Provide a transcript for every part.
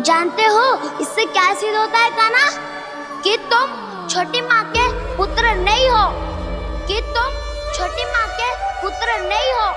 जानते हो इससे क्या सिद्ध होता है कान्हा? कि तुम छोटी माँ के पुत्र नहीं हो, कि तुम छोटी माँ के पुत्र नहीं हो।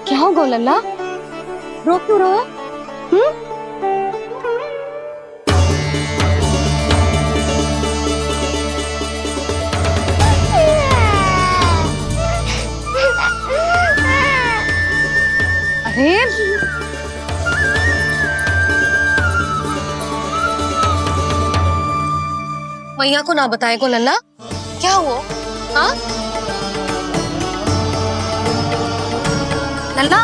क्या हो गो लल्ला, रो क्यों रहो? अरे मैया को ना बताए को लल्ला, क्या हुआ? हाँ लल्ला,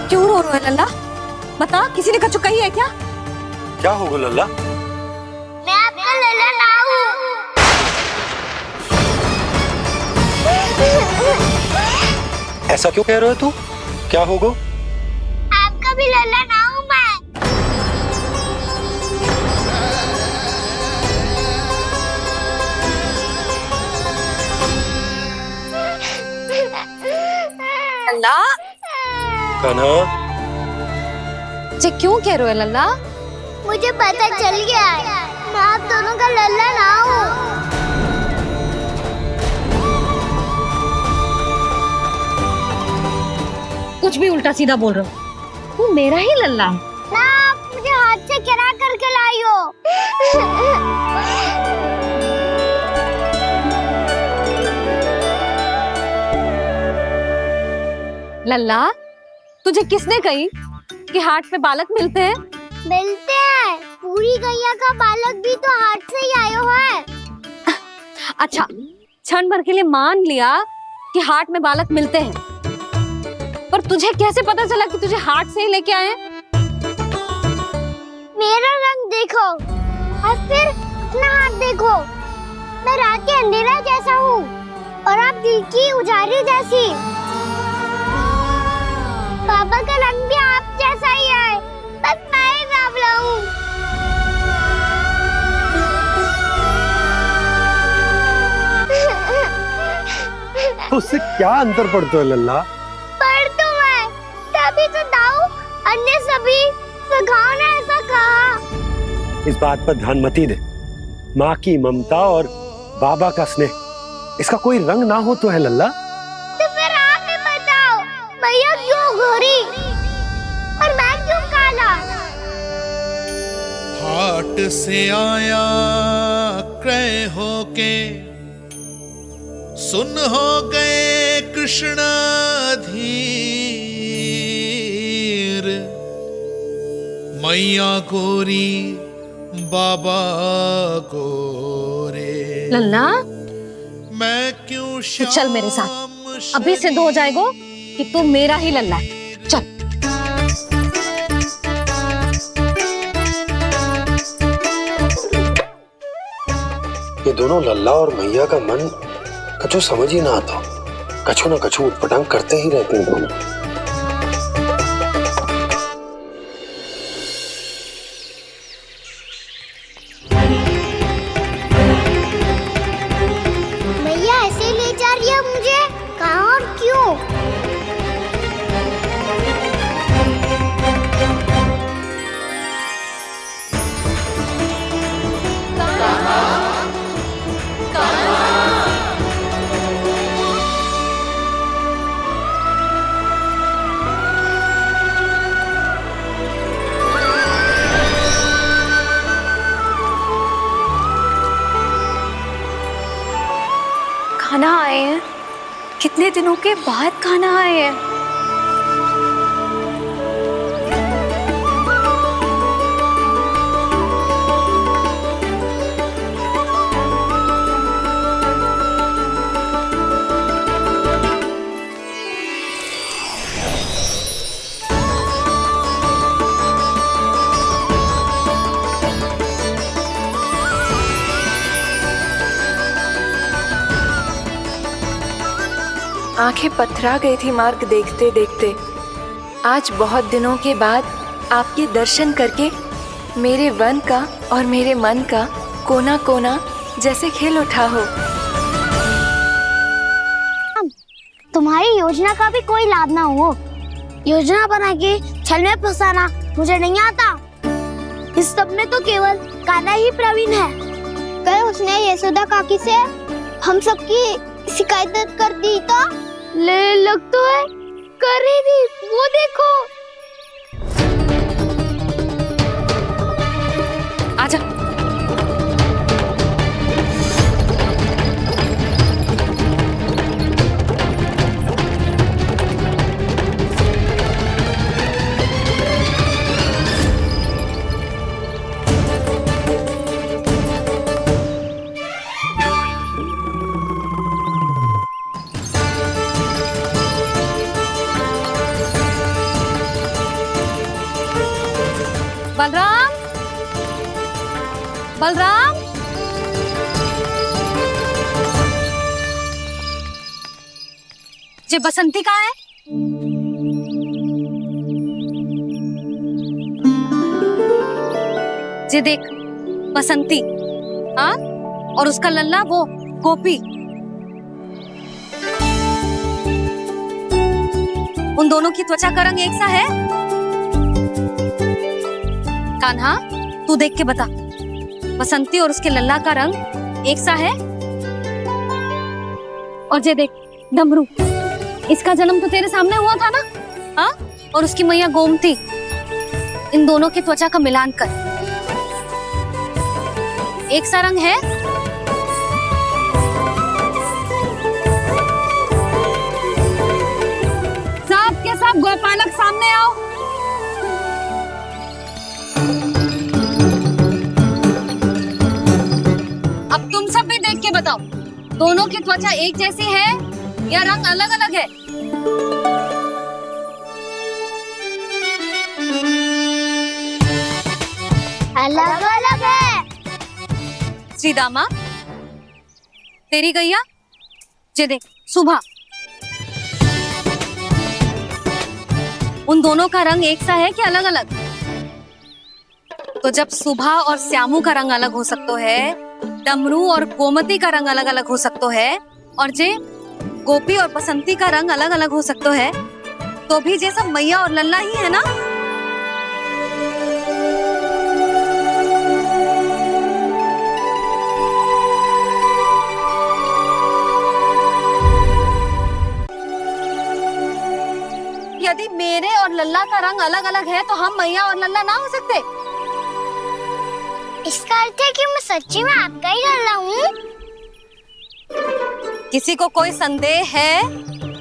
क्यों रो रहे हो लल्ला? बता, किसी ने कछु कही है क्या? क्या होगा लल्ला? मैं आपका लल्ला ना हूँ। ऐसा क्यों कह रहे हो तू? क्या होगा? आपका भी लल्ला ना हूँ मैं। लल्ला, कान्हा, जे क्यों कह रहे हो लल्ला? मुझे पता चल गया है, मैं आप दोनों का लल्ला ना हूँ। कुछ भी उल्टा सीधा बोल रहे हो, तू मेरा ही लल्ला है। ना, आप मुझे हाथ से गिरा करके लाई हो। लल्ला, तुझे किसने कही कि हाट पे बालक मिलते हैं? मिलते हैं, पूरी गैया का बालक भी तो हाट से ही आयो है। अच्छा, क्षण भर के लिए मान लिया कि हाट में बालक मिलते हैं, पर तुझे कैसे पता चला कि तुझे हाट से ही लेके आए? मेरा रंग देखो और फिर अपना हाथ देखो। मैं रात के अंधेरा जैसा हूँ और आप दिल की उजारी जैसी। पापा का रंग भी आप जैसा ही है, बस मैं ही बावला हूँ। उससे क्या अंतर पड़ता है लल्ला? पर तो मैं तभी तो दाऊ अन्य सभी सखाओ ने ऐसा कहा। इस बात पर ध्यान मत ही दे। माँ की ममता और बाबा का स्नेह, इसका कोई रंग ना हो तो है लल्ला। तो फिर आप ही बताओ, भैया क्यों गोरी और मैं क्यों काला? हाट से आया क्रय होके, सुन हो गए कृष्ण धीर। मैया गोरी बाबा गोरे, लल्ला, मैं क्यों तू चल मेरे साथ, अभी सिद्ध हो जाएगा कि तू मेरा ही लल्ला है। चल। ये दोनों लल्ला और मैया का मन कछु समझ ही ना आता, कछु ना कछु उटपटांग करते ही रहते हैं दोनों। भैया ऐसे ले जा रही है मुझे, कहाँ और क्यों? खाना आए हैं, कितने दिनों के बाद खाना आए हैं। आंखें पथरा गई थी मार्ग देखते देखते। आज बहुत दिनों के बाद आपके दर्शन करके मेरे वन का और मेरे मन का कोना कोना जैसे खिल उठा हो। तुम्हारी योजना का भी कोई लाभ ना हो। योजना बना के छल में फंसाना मुझे नहीं आता। इस सब में तो केवल कान्हा ही प्रवीण है। कल उसने यशोदा काकी से हम सबकी शिकायत कर दी तो ले लग तो है कर ही दी। वो देखो। आजा। बलराम, बलराम, ये बसंती कहाँ है? ये देख बसंती, हाँ, और उसका लल्ला वो गोपी। उन दोनों की त्वचा का रंग एक सा है? कान्हा, तू देख के बता, बसंती और उसके लल्ला का रंग एक सा है? और ये देख डमरू, इसका जन्म तो तेरे सामने हुआ था ना, हाँ? और उसकी मैया गोमती, इन दोनों की त्वचा का मिलान कर एक सा रंग है? सब के सब गोपालक सामने आओ। अब तुम सब भी देख के बताओ, दोनों की त्वचा एक जैसी है या रंग अलग अलग है? अलग अलग है। श्रीदामा, तेरी गैया, ये देख सुभा, उन दोनों का रंग एक सा है कि अलग अलग? तो जब सुभा और श्यामू का रंग अलग हो सकता है, डमरू और गोमती का रंग अलग अलग हो सकता है, और जे गोपी और बसंती का रंग अलग अलग हो सकता है, तो भी ये सब मैया और लल्ला ही है ना? यदि मेरे और लल्ला का रंग अलग अलग है तो हम मैया और लल्ला ना हो सकते? इसका अर्थ है कि मैं सच्ची में आपका ही लल्ला हूँ? किसी को कोई संदेह है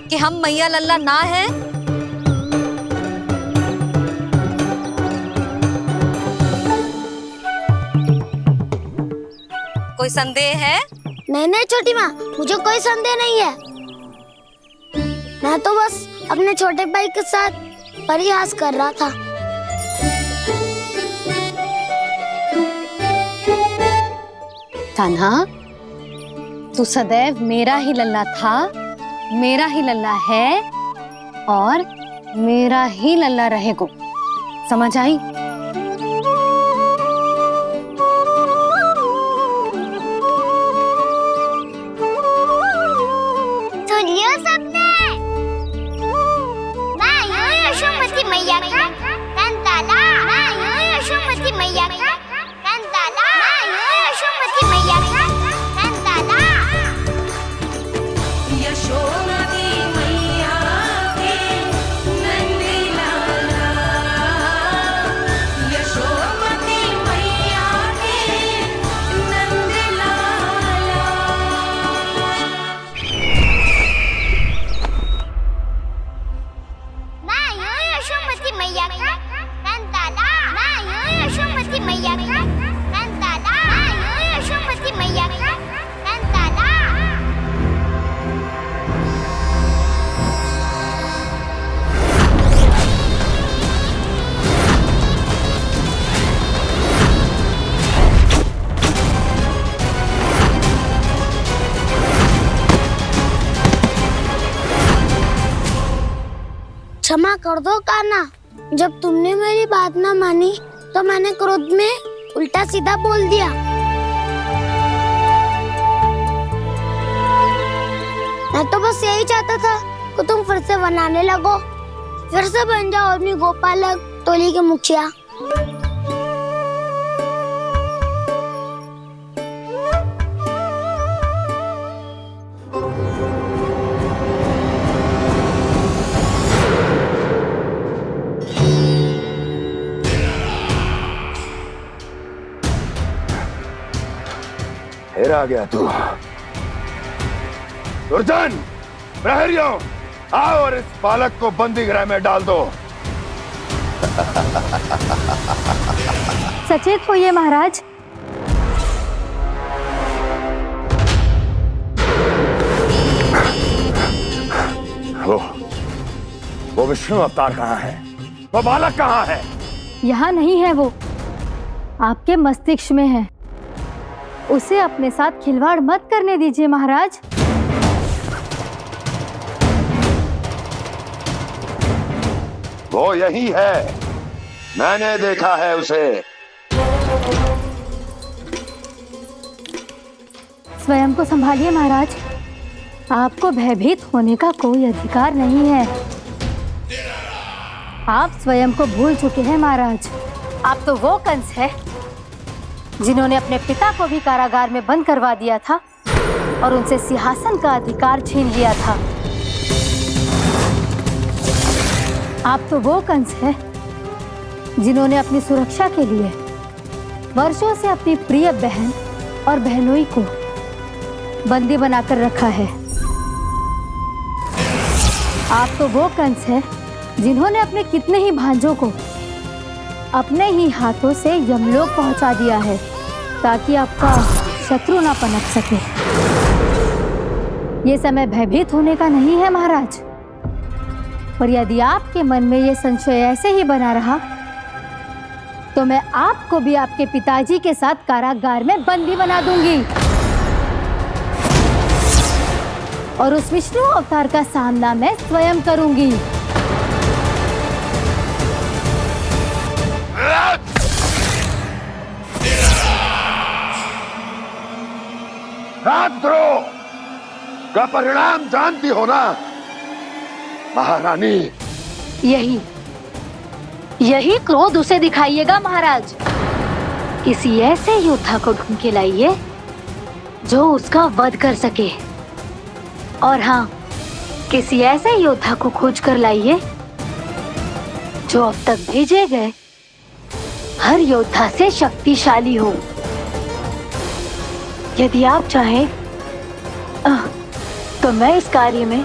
कि हम मैया लल्ला ना हैं? कोई संदेह है? नहीं नहीं छोटी माँ, मुझे कोई संदेह नहीं है। मैं तो बस अपने छोटे भाई के साथ परिहास कर रहा था। कान्हा, तू सदैव मेरा ही लल्ला था, मेरा ही लल्ला है और मेरा ही लल्ला रहेगा। समझ आई? सुन लियो सबने, मैं हूँ यशोमती मैया का कंताला, मैं हूँ यशोमती मैया का कंताला, मैं हूँ यशोमती मैया का कंताला। यशोमती मैया के नंदी लाला, क्षमा कर दो कान्हा। जब तुमने मेरी बात ना मानी तो मैंने क्रोध में उल्टा सीधा बोल दिया। मैं तो बस यही चाहता था कि तुम फिर से बनाने लगो, फिर से बन जाओ अपनी गोपालक टोली के मुखिया। फिर आ गया तू। दुर्जन, प्रहरियों, आओ और इस बालक को बंदी गृह में डाल दो। सचेत होइए महाराज। वो विष्णु अवतार कहाँ है? वो बालक कहाँ है? यहाँ नहीं है वो, आपके मस्तिष्क में है। उसे अपने साथ खिलवाड़ मत करने दीजिए महाराज। वो यही है, मैंने देखा है उसे। स्वयं को संभालिए महाराज, आपको भयभीत होने का कोई अधिकार नहीं है। आप स्वयं को भूल चुके हैं महाराज। आप तो वो कंस है जिन्होंने अपने पिता को भी कारागार में बंद करवा दिया था और उनसे सिंहासन का अधिकार छीन लिया था। आप तो वो कंस है जिन्होंने अपनी सुरक्षा के लिए वर्षों से अपनी प्रिय बहन और बहनोई को बंदी बनाकर रखा है। आप तो वो कंस है जिन्होंने अपने कितने ही भांजों को अपने ही हाथों से यमलोक पहुंचा दिया है ताकि आपका शत्रु ना पनप सके। ये समय भयभीत होने का नहीं है महाराज, पर यदि आपके मन में ये संशय ऐसे ही बना रहा तो मैं आपको भी आपके पिताजी के साथ कारागार में बंदी बना दूंगी और उस विष्णु अवतार का सामना मैं स्वयं करूंगी। राजद्रोह का परिणाम जानती हो ना महारानी? यही क्रोध उसे दिखाइएगा महाराज। किसी ऐसे योद्धा को ढूंढ के लाइए जो उसका वध कर सके, और हाँ, किसी ऐसे योद्धा को खोज कर लाइए जो अब तक भेजे गए हर योद्धा से शक्तिशाली हो। यदि आप चाहें तो मैं इस कार्य में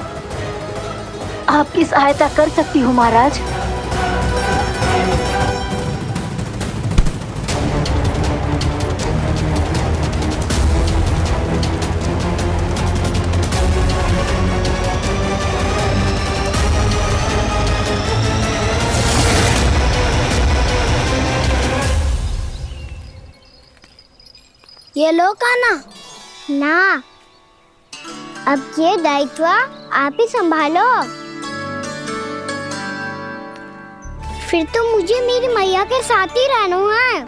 आपकी सहायता कर सकती हूँ महाराज। ये लो कान्हा। ना, अब ये दायित्व आप ही संभालो। फिर तो मुझे मेरी मैया के साथ ही रहना है।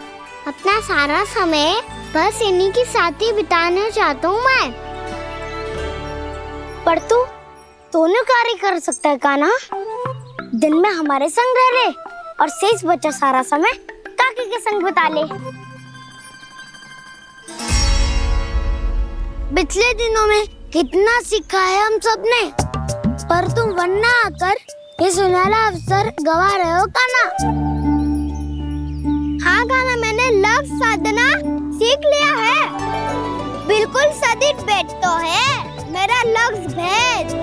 अपना सारा समय बस इन्हीं के साथ ही बिताना चाहता हूँ मैं। पर तू दोनों कार्य कर सकता है कान्हा। दिन में हमारे संग रह ले और शेष बचा सारा समय काकी के संग बिता ले। पिछले दिनों में कितना सीखा है हम सबने, पर तुम वरना आकर ये सुनहरा अवसर गवा रहे हो कान्हा। हाँ कान्हा, मैंने लक्ष्य साधना सीख लिया है। बिल्कुल सदित भेज तो है मेरा लक्ष्य भेज।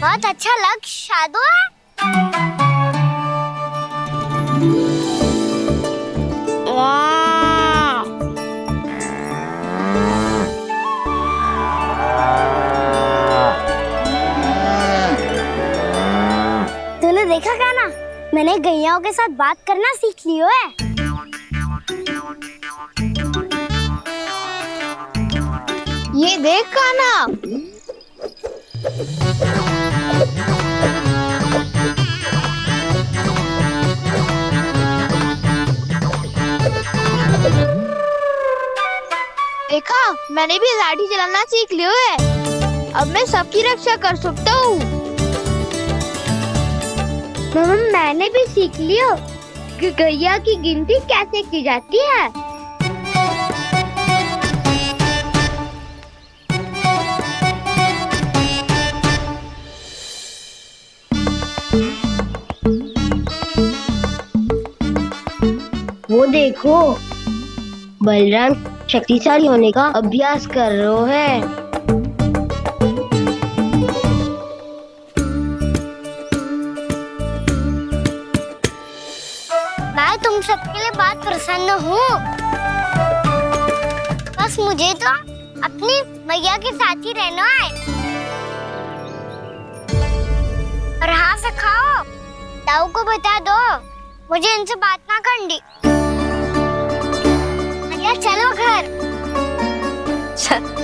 बहुत अच्छा लग शादू है। वाह! तूने देखा काना, मैंने गैयाओं के साथ बात करना सीख लियो है। ये देख काना, देखा मैंने भी लाठी चलाना सीख लियो है। अब मैं सबकी रक्षा कर सकता हूँ। मैंने भी सीख लियो कि गैया की गिनती कैसे की जाती है। वो देखो, बलराम शक्तिशाली होने का अभ्यास कर रहे हैं। मैं तुम सबके लिए बहुत प्रसन्न हूँ। बस मुझे तो अपनी मैया के साथ ही रहना है। और हाँ से खाओ, ताऊ को बता दो मुझे इनसे बात ना करनी। मैया चलो घर। चल।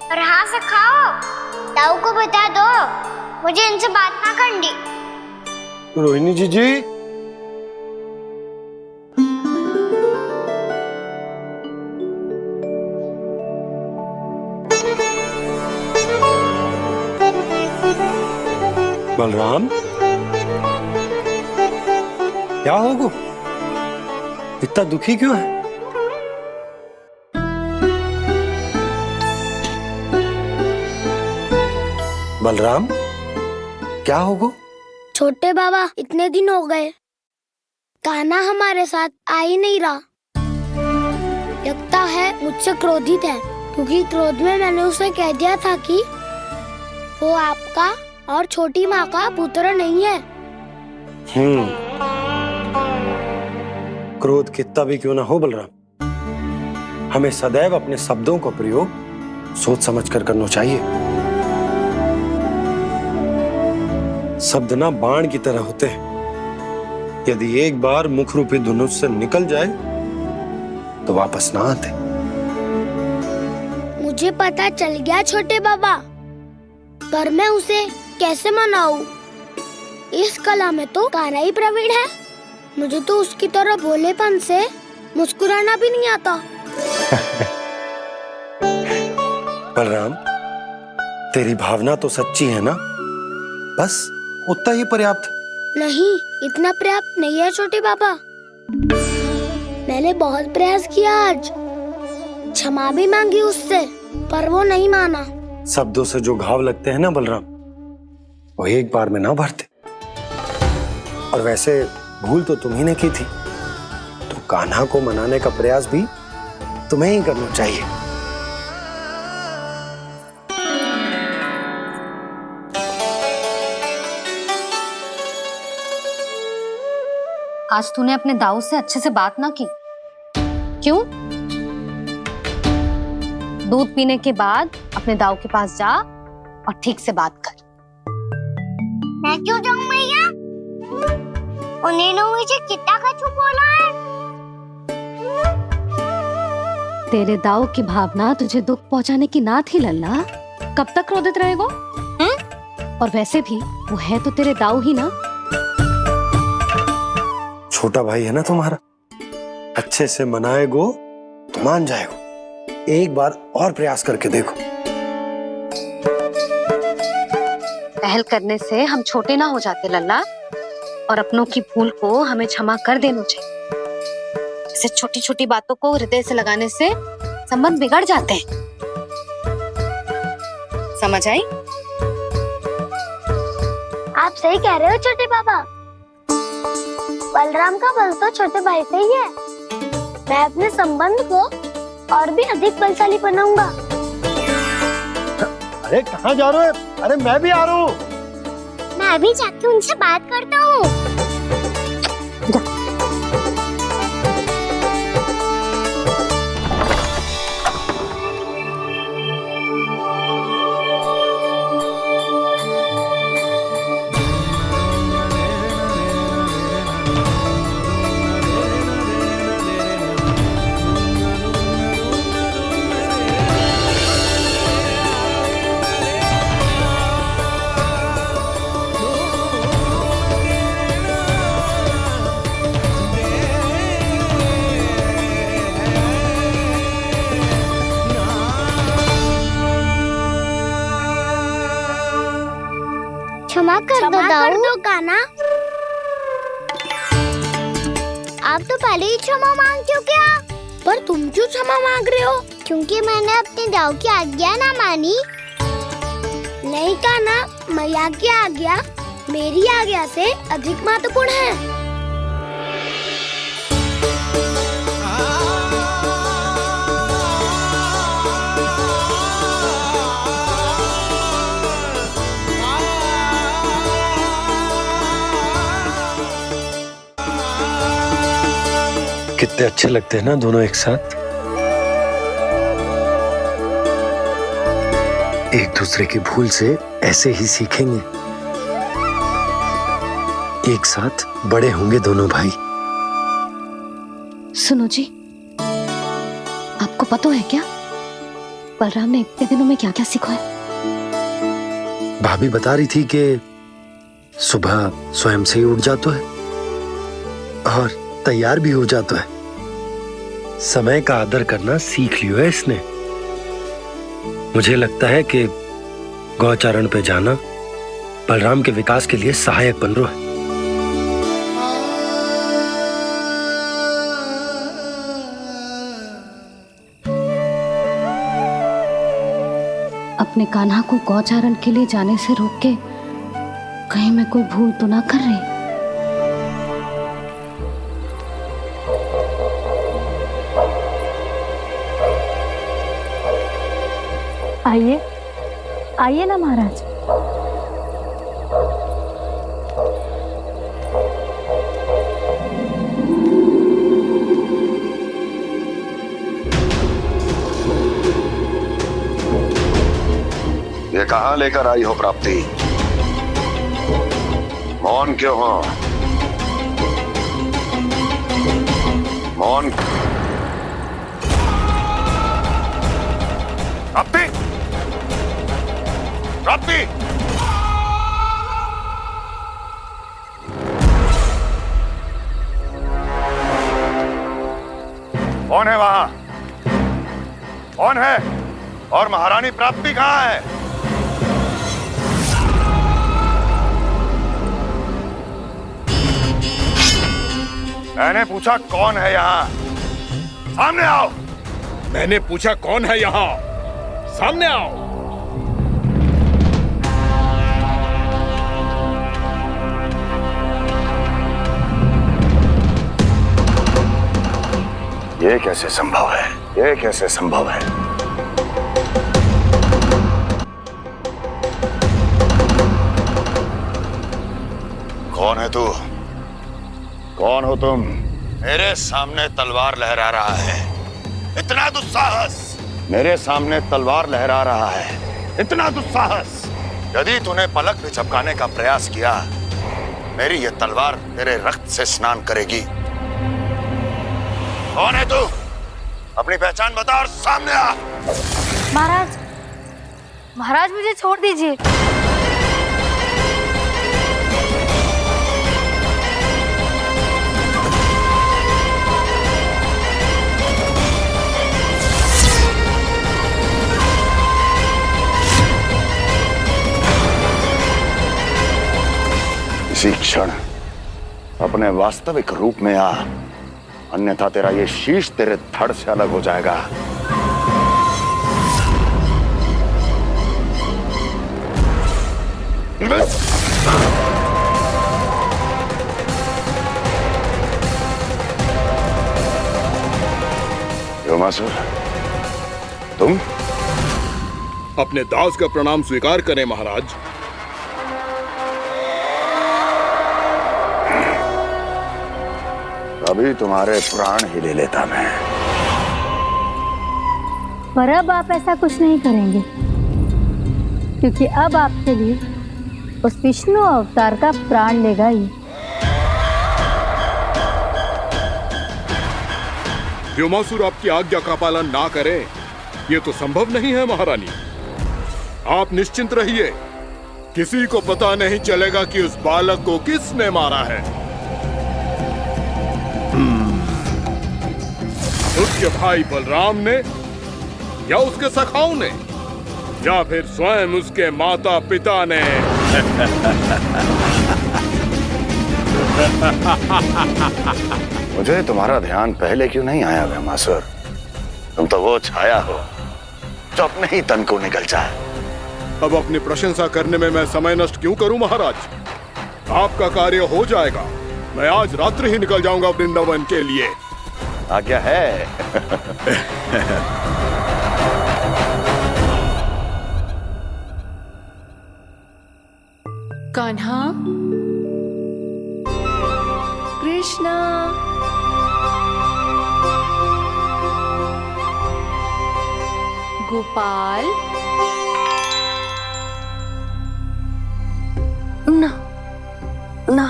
और हाँ से खाओ, ताऊ को बता दो मुझे इनसे बात ना करनी। रोहिणी जी बलराम, क्या होगा? इतना दुखी क्यों है? बलराम, क्या होगा? छोटे बाबा, इतने दिन हो गए, कान्हा हमारे साथ आ ही नहीं रहा। लगता है मुझसे क्रोधित है, क्योंकि क्रोध में मैंने उसे कह दिया था कि वो आपका और छोटी माँ का पुत्र नहीं है। क्रोध कितना भी क्यों ना हो बलराम, हमें सदैव अपने शब्दों का प्रयोग सोच समझ कर करना चाहिए। शब्द ना बाण की तरह होते हैं, यदि एक बार मुख रूपी धनुष से निकल जाए तो वापस ना आते। मुझे पता चल गया छोटे बाबा, पर मैं उसे कैसे मनाऊं? इस कला में तो कान्हा ही प्रवीण है। मुझे तो उसकी तरह भोलेपन से मुस्कुराना भी नहीं आता। बलराम, तेरी भावना तो सच्ची है ना, बस उतना ही पर्याप्त। नहीं, इतना पर्याप्त नहीं है छोटे बाबा। मैंने बहुत प्रयास किया आज, क्षमा भी मांगी उससे, पर वो नहीं माना। शब्दों से जो घाव लगते हैं ना बलराम, वो एक बार में ना भरते। और वैसे भूल तो तुम्ही ने की थी, तो कान्हा को मनाने का प्रयास भी तुम्हें ही करना चाहिए। आज तूने अपने दाऊ से अच्छे से बात ना की, क्यों? दूध पीने के बाद अपने दाऊ के पास जा और ठीक से बात कर। मैं क्यों जाऊं मैया? उन्होंने मुझे कितना कछु बोला है। तेरे दाऊ की भावना तुझे दुख पहुंचाने की ना थी लल्ला, कब तक क्रोधित रहेगो? और वैसे भी वो है तो तेरे दाऊ ही ना। छोटा भाई है ना तुम्हारा, अच्छे से मनाएगो तो मान जाएगो। एक बार और प्रयास करके देखो। पहल करने से हम छोटे ना हो जाते लल्ला, और अपनों की भूल को हमें क्षमा कर देना चाहिए। ऐसे छोटी छोटी बातों को हृदय से लगाने से संबंध बिगड़ जाते हैं। समझ आई? आप सही कह रहे हो छोटे पापा। बलराम का बल तो छोटे भाई से ही है। मैं अपने संबंध को और भी अधिक बलशाली बनाऊंगा। अरे कहाँ जा रहे हो? अरे मैं भी आ रहा हूँ। मैं अभी जाके उनसे बात करता हूँ। क्षमा कर दो कान्हा। आप तो पहले ही क्षमा मांग चुके हो, पर तुम क्यों क्षमा मांग रहे हो? क्योंकि मैंने अपने दाऊ की आज्ञा ना मानी। नहीं कान्हा, मैया की आज्ञा मेरी आज्ञा से अधिक महत्वपूर्ण है। कितने अच्छे लगते हैं ना दोनों एक साथ। एक दूसरे की भूल से ऐसे ही सीखेंगे। एक साथ बड़े होंगे दोनों भाई। सुनो जी, आपको पता है क्या बलराम ने इतने दिनों में क्या क्या सीखा है? भाभी बता रही थी कि सुबह स्वयं से ही उठ जाता है और तैयार भी हो जाता है। समय का आदर करना सीख लियो है इसने। मुझे लगता है कि गौचारण पे जाना बलराम के विकास के लिए सहायक बन रहा है। अपने कान्हा को गौचारण के लिए जाने से रोक के कहीं मैं कोई भूल तो ना कर रही? आइए आइए ना महाराज। ये कहाँ लेकर आई हो प्राप्ति? मौन क्यों हो? मौन। प्राप्ति, प्राप्ति, कौन है वहां? कौन है? और महारानी प्राप्ति कहाँ है? मैंने पूछा कौन है यहाँ? सामने आओ। मैंने पूछा कौन है यहाँ? सामने आओ। ये कैसे संभव है? ये कैसे संभव है? कौन है तू? कौन हो तुम? मेरे सामने तलवार लहरा रहा है। इतना दुस्साहस! मेरे सामने तलवार लहरा रहा है। इतना दुस्साहस! यदि तूने पलक भी झपकाने का प्रयास किया, मेरी ये तलवार तेरे रक्त से स्नान करेगी। कौन है तू? अपनी पहचान बता और सामने आ। महाराज, महाराज मुझे छोड़ दीजिए। इसी क्षण अपने वास्तविक रूप में आ, अन्यथा तेरा ये शीश तेरे धड़ से अलग हो जाएगा। योमासुर, तुम अपने दास का प्रणाम स्वीकार करें महाराज। अभी तुम्हारे प्राण ही ले लेता मैं। पर अब आप ऐसा कुछ नहीं करेंगे, क्योंकि अब आपके लिए उस विष्णु अवतार का प्राण लेगा ही। व्योमासुर आपकी आज्ञा का पालन ना करे, ये तो संभव नहीं है महारानी। आप निश्चिंत रहिए, किसी को पता नहीं चलेगा कि उस बालक को किसने मारा है। उसके भाई बलराम ने, या उसके सखाओं ने, या फिर स्वयं उसके माता पिता ने। मुझे तुम्हारा ध्यान पहले क्यों नहीं आया व्योमासुर? तुम तो वो छाया हो जो अपने ही तन को निकल जाए। अब अपनी प्रशंसा करने में मैं समय नष्ट क्यों करूं महाराज? आपका कार्य हो जाएगा। मैं आज रात्रि ही निकल जाऊंगा वृंदावन के लिए। आज्ञा है। कान्हा, कृष्णा, गोपाल। ना ना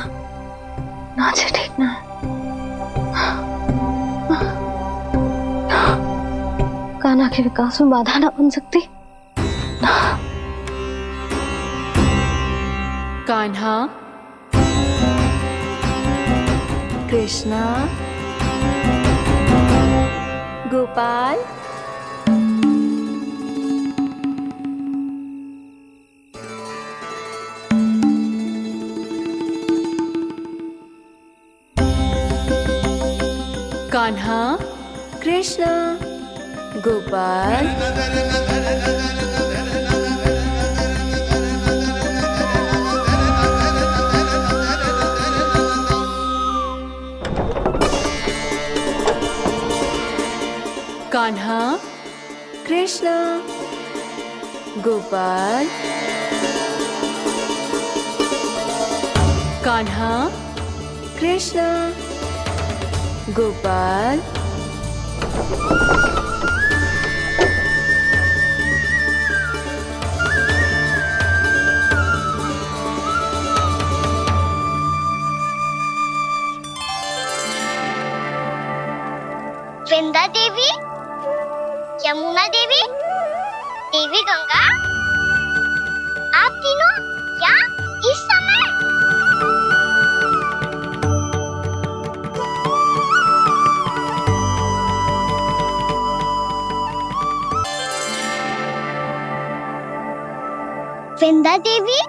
ना से ठीक ना। कान्हा के विकास में बाधा ना बन सकती। कान्हा, कृष्णा, गोपाल। कान्हा, कृष्णा, गोपाल। कान्हा, कृष्णा, गोपाल। कान्हा, कृष्णा, गोपाल। वृंदा देवी, यमुना देवी, देवी गंगा, आप तीनों क्या इस समय? वृंदा देवी,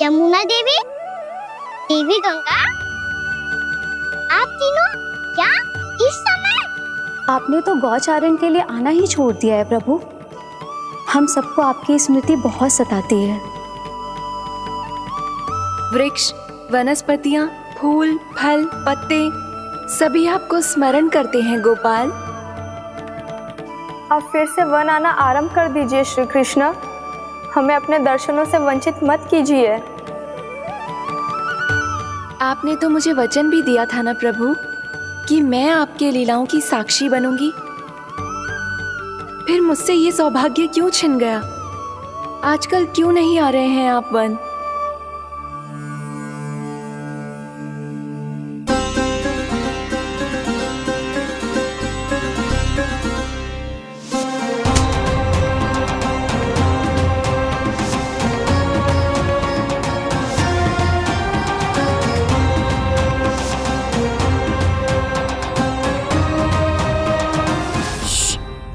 यमुना देवी, देवी गंगा, आप तीनों क्या इस समय? आपने तो गौचारण के लिए आना ही छोड़ दिया है प्रभु। हम सबको आपकी स्मृति बहुत सताती है। वृक्ष, वनस्पतियां, फूल, फल, पत्ते सभी आपको स्मरण करते हैं गोपाल। अब फिर से वन आना आरंभ कर दीजिए श्री कृष्ण। हमें अपने दर्शनों से वंचित मत कीजिए। आपने तो मुझे वचन भी दिया था ना प्रभु कि मैं आपके लीलाओं की साक्षी बनूंगी। फिर मुझसे ये सौभाग्य क्यों छिन गया? आजकल क्यों नहीं आ रहे हैं आप वन?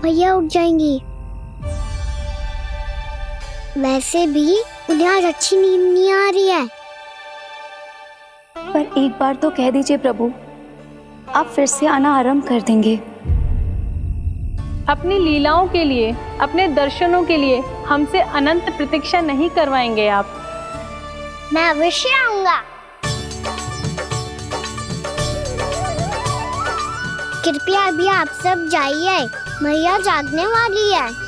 भैया उठ जाएंगी। वैसे भी उन्हें आज अच्छी नींद नहीं आ रही है। पर एक बार तो कह दीजिए प्रभु, आप फिर से आना आरंभ कर देंगे। अपनी लीलाओं के लिए, अपने दर्शनों के लिए हमसे अनंत प्रतीक्षा नहीं करवाएंगे आप? मैं अवश्य आऊंगा। कृपया अभी आप सब जाइए, मैया जागने वाली है।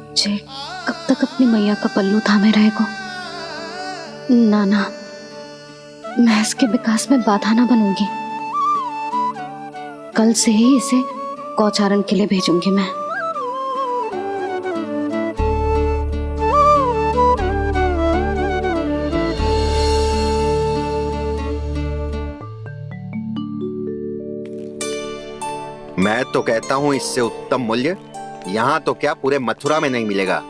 मुझे कब तक अपनी मैया का पल्लू थामे रहेगा? ना ना, मैं इसके विकास में बाधा ना बनूंगी। कल से ही इसे गौचारण के लिए भेजूंगी मैं। मैं तो कहता हूँ इससे उत्तम मूल्य यहाँ तो क्या पूरे मथुरा में नहीं मिलेगा।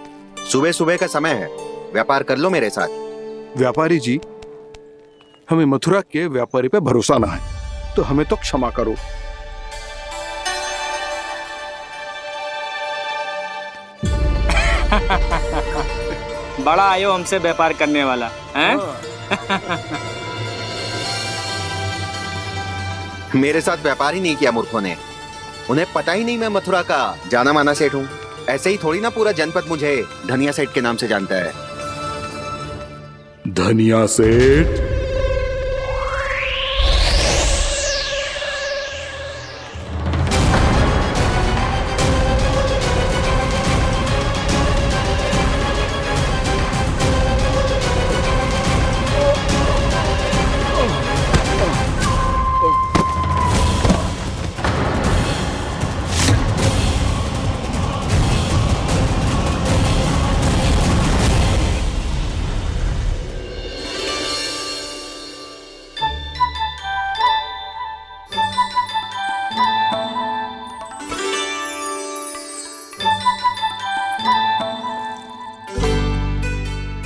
सुबह सुबह का समय है, व्यापार कर लो मेरे साथ। व्यापारी जी, हमें मथुरा के व्यापारी पे भरोसा ना है, तो हमें तो क्षमा करो। बड़ा आयो हमसे व्यापार करने वाला हैं? मेरे साथ व्यापार ही नहीं किया मूर्खों ने। उन्हें पता ही नहीं मैं मथुरा का जाना माना सेठ हूँ। ऐसे ही थोड़ी ना पूरा जनपद मुझे धनिया सेठ के नाम से जानता है। धनिया सेठ?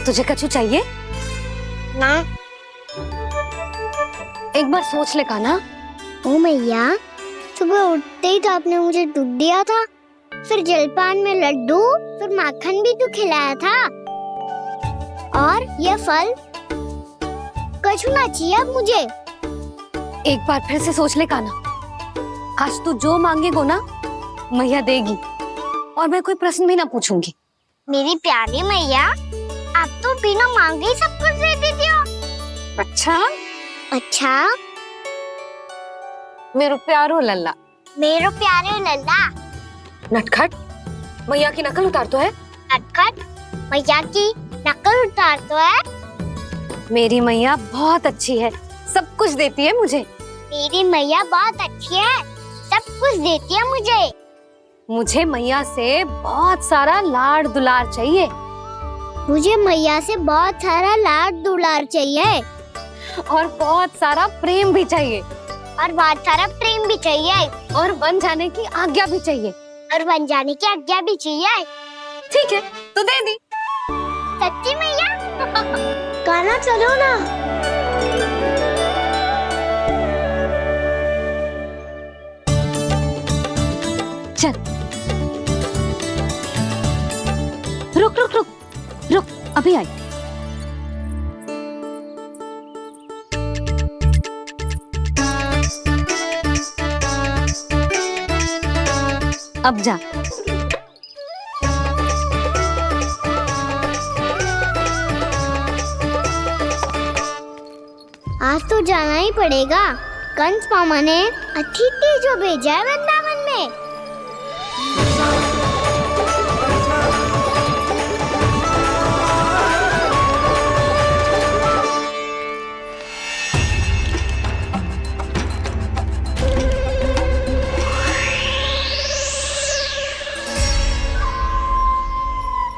तुझे कछु चाहिए? ना। एक बार सोच ले कान्हा। ओ मैया, सुबह उठते ही तो आपने मुझे दूध दिया था, फिर जलपान में लड्डू, फिर माखन भी तो खिलाया था। और ये फल कछु ना चाहिए अब मुझे। एक बार फिर से सोच ले कान्हा। आज तू जो मांगेगो ना, मैया देगी, और मैं कोई प्रश्न भी ना पूछूंगी। मेरी प्यारी मैया, आप तो बिना मांगे ही सब कुछ दे देती हो। अच्छा? अच्छा? मेरो प्यारो लल्ला। मेरो प्यारे लल्ला। नटखट, मैया की नकल उतार तो है। नटखट, मैया की नकल उतार तो है। मेरी मैया बहुत अच्छी है, सब कुछ देती है मुझे। मेरी मैया बहुत अच्छी है, सब कुछ देती है मुझे। मुझे मैया से बहुत सारा लाड दुलार चाहिए। मुझे मैया से बहुत सारा लाड दुलार चाहिए। और बहुत सारा प्रेम भी चाहिए। और बहुत सारा प्रेम भी चाहिए। और बन जाने की आज्ञा भी चाहिए। और बन जाने की आज्ञा भी चाहिए। ठीक है, तो दे दी। सच्ची मैया? कान्हा चलो ना। चल। रुक रुक रुक रुक, अभी आई। अब जा। आज तो जाना ही पड़ेगा। कंस मामा ने अतिथि जो भेजा है वृंदावन में।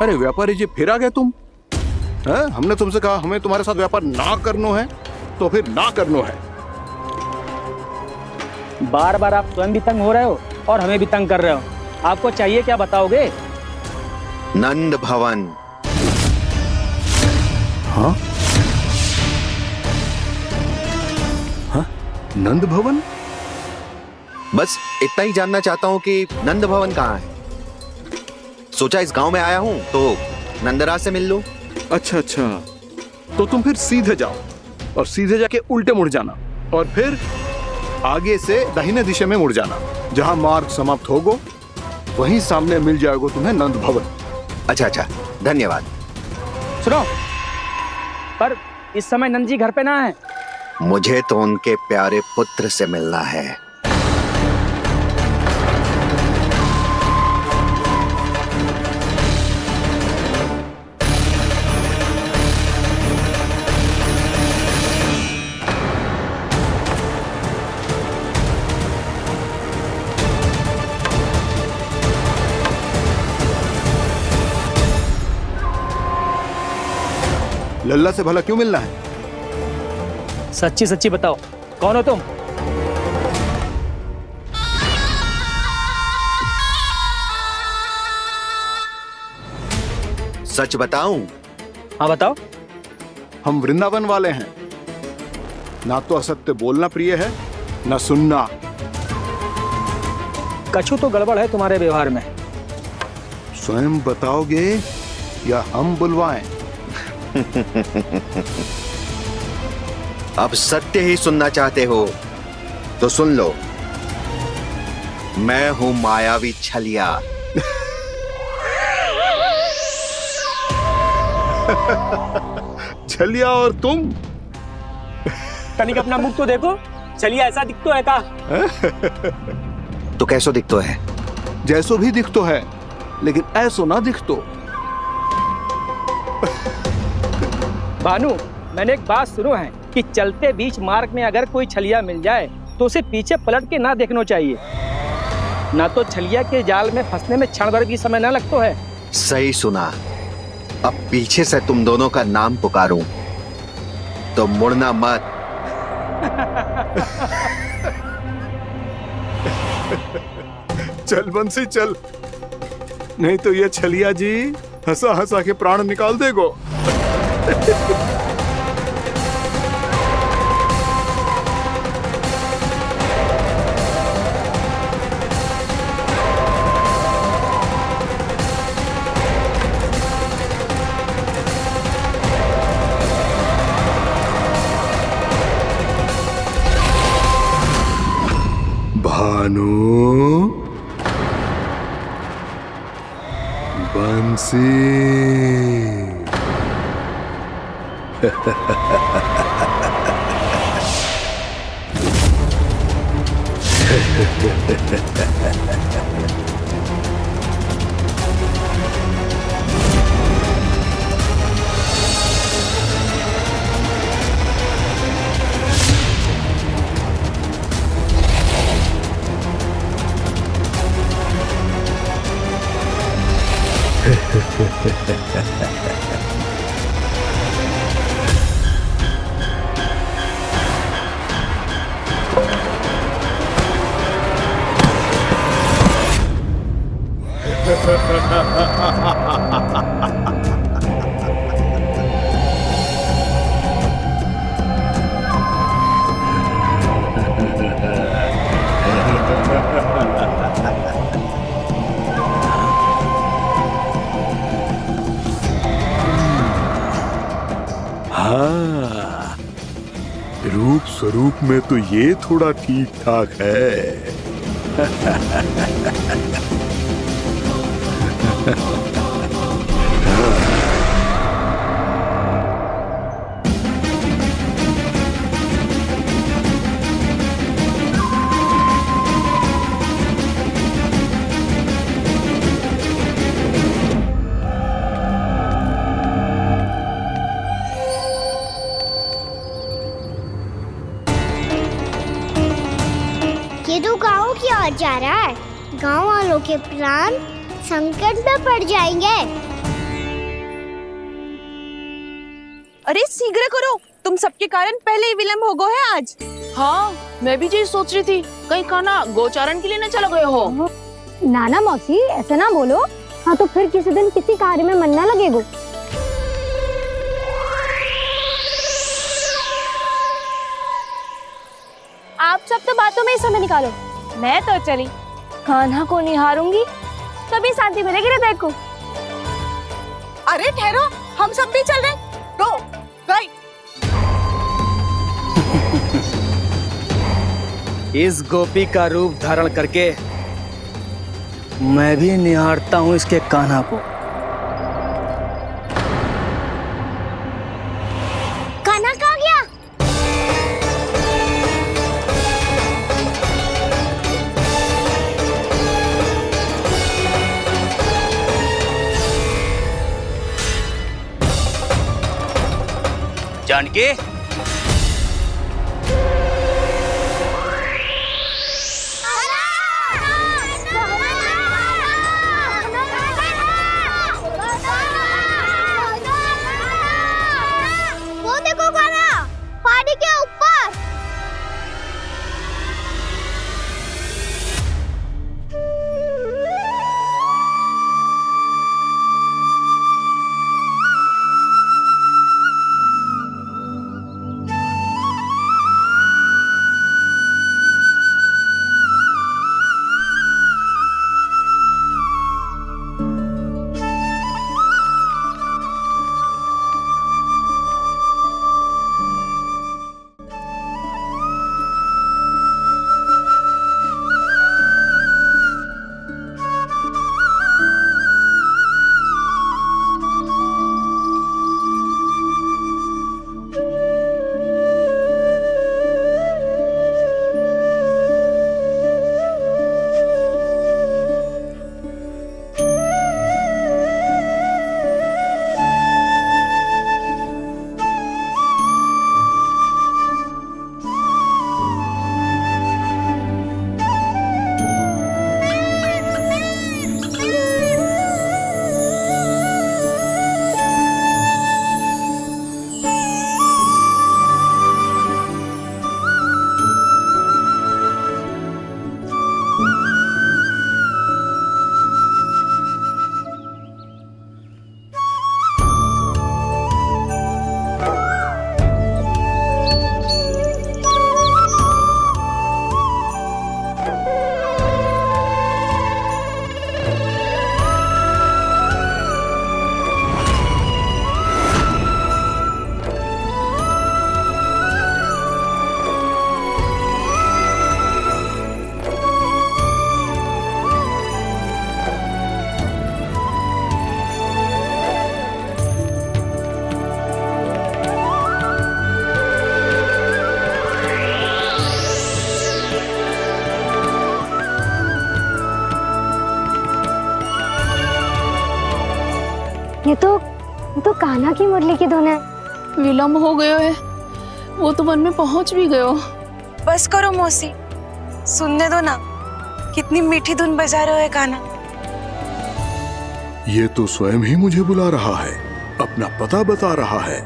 अरे व्यापारी जी, फिर आ गए तुम? हैं? हमने तुमसे कहा हमें तुम्हारे साथ व्यापार ना करना है, तो फिर ना करना है। बार बार आप स्वयं भी तंग हो रहे हो और हमें भी तंग कर रहे हो। आपको चाहिए क्या बताओगे? नंद भवन। हाँ? हाँ? नंद भवन? बस इतना ही जानना चाहता हूँ कि नंद भवन कहाँ है। सोचा इस गांव में आया हूँ तो नंदराज से मिल लूं। अच्छा अच्छा, तो तुम फिर सीधे जाओ और सीधे जाके उल्टे मुड़ जाना और फिर आगे से दाहिने दिशा में मुड़ जाना। जहां मार्ग समाप्त होगो वहीं सामने मिल जाएगा तुम्हें नंद भवन। अच्छा अच्छा, धन्यवाद। सुनो, पर इस समय नंद जी घर पे ना है। मुझे तो उनके प्यारे पुत्र से मिलना है। लल्ला से भला क्यों मिलना है? सच्ची सच्ची बताओ, कौन हो तुम? सच बताऊं? हाँ बताओ। हम वृंदावन वाले हैं। ना तो असत्य बोलना प्रिय है, ना सुनना। कछु तो गड़बड़ है तुम्हारे व्यवहार में। स्वयं बताओगे या हम बुलवाएं? अब सत्य ही सुनना चाहते हो तो सुन लो। मैं हूं मायावी छलिया। छलिया और तुम? तनिक अपना मुख तो देखो, चलिए ऐसा दिख तो है का? तो कैसो दिखतो है? जैसो भी दिख तो है, लेकिन ऐसो ना दिख तो। भानु, मैंने एक बात सुनो है कि चलते बीच मार्ग में अगर कोई छलिया मिल जाए तो उसे पीछे पलट के ना देखना चाहिए, ना तो छलिया के जाल में फंसने में क्षण भर भी समय ना लगता है। सही सुना। अब पीछे से तुम दोनों का नाम पुकारूं तो मुड़ना मत। चल बंसी चल, नहीं तो ये छलिया जी हंसा हंसा के प्राण निकाल देगो। भानु, बंसी। हाँ, रूप स्वरूप में तो ये थोड़ा ठीक ठाक है। ये तो गाँव की ओर जा रहा है। गाँव वालों के प्राण संकट में पड़ जाएंगे। अरे शीघ्र करो, तुम सबके कारण पहले ही विलंब हो गया है आज। हाँ, मैं भी यही सोच रही थी, कहीं खाना गोचारण के लिए न चला गए हो। नाना मौसी ऐसे ना बोलो। हाँ तो फिर किसी दिन किसी कार्य में मन ना लगेगा। आप सब तो बातों में ही समय निकालो। मैं तो चली कान्हा को निहारूंगी, तभी शांति मिलेगी हृदय को। अरे ठहरो, हम सब भी चल रहे। रो गई। इस गोपी का रूप धारण करके मैं भी निहारता हूँ इसके कान्हा को। कान्हा कहाँ गया? जानकी, वो देखो कान्हा पहाड़ी के ऊपर। ये तो कान्हा की मुरली की धुन है। विलम्ब हो गयो है, वो तो वन में पहुंच भी गयो। बस करो मौसी, सुनने दो ना, कितनी मीठी धुन बजा रहे हो कान्हा। ये तो स्वयं ही मुझे बुला रहा है, अपना पता बता रहा है।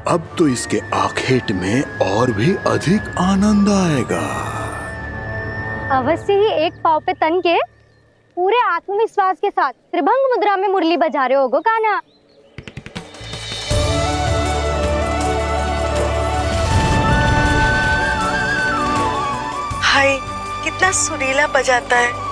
अब तो इसके आखेट में और भी अधिक आनंद आएगा। अवश्य ही एक पाव पे तन के पूरे आत्मविश्वास के साथ त्रिभंग मुद्रा में मुरली बजा रहे होगो कान्हा। हाय, कितना सुरीला बजाता है।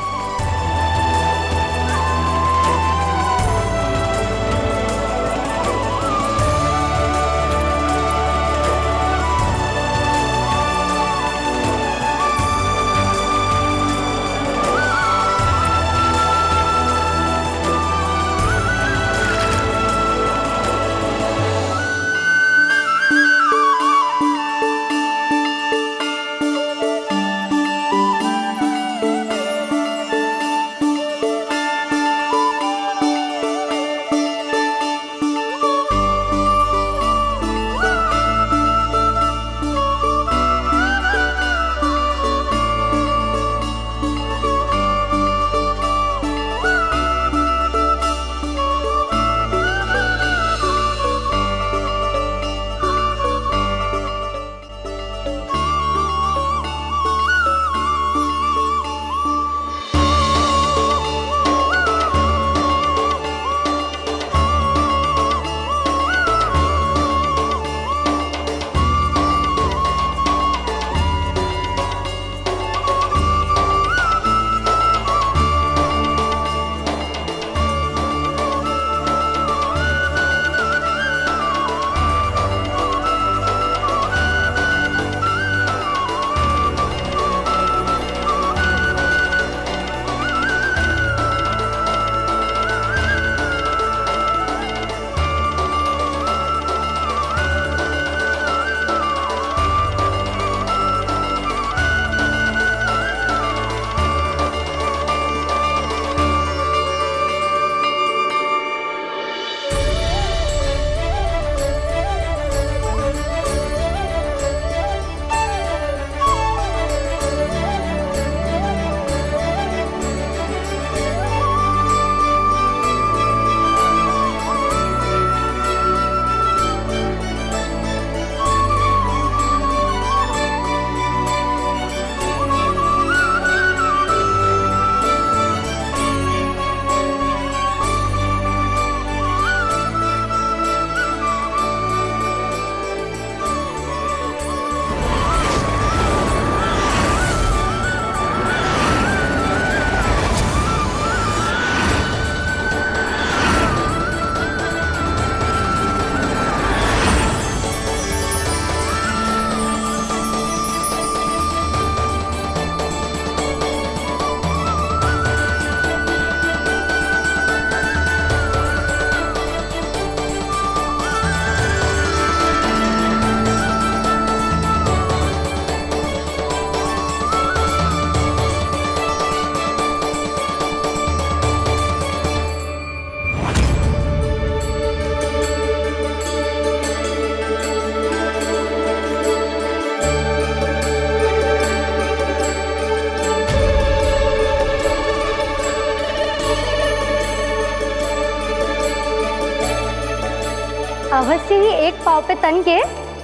बहुत से ही एक पाव पे तन के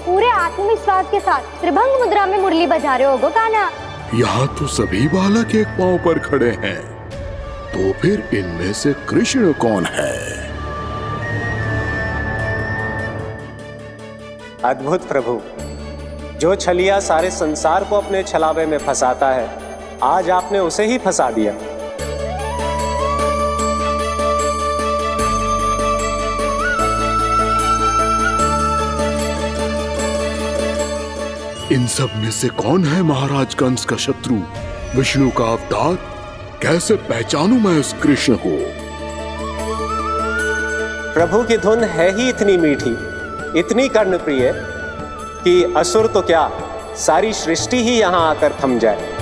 पूरे आत्मविश्वास के साथ त्रिभंग मुद्रा में मुरली बजा रहे हो गो कान्हा। यहाँ तो सभी बालक एक पांव पर खड़े हैं, तो फिर इनमें से कृष्ण कौन है? अद्भुत प्रभु, जो छलिया सारे संसार को अपने छलावे में फंसाता है, आज आपने उसे ही फंसा दिया। इन सब में से कौन है महाराज कंस का शत्रु, विष्णु का अवतार? कैसे पहचानूं मैं उस कृष्ण को? प्रभु की धुन है ही इतनी मीठी, इतनी कर्णप्रिय कि असुर तो क्या, सारी सृष्टि ही यहां आकर थम जाए।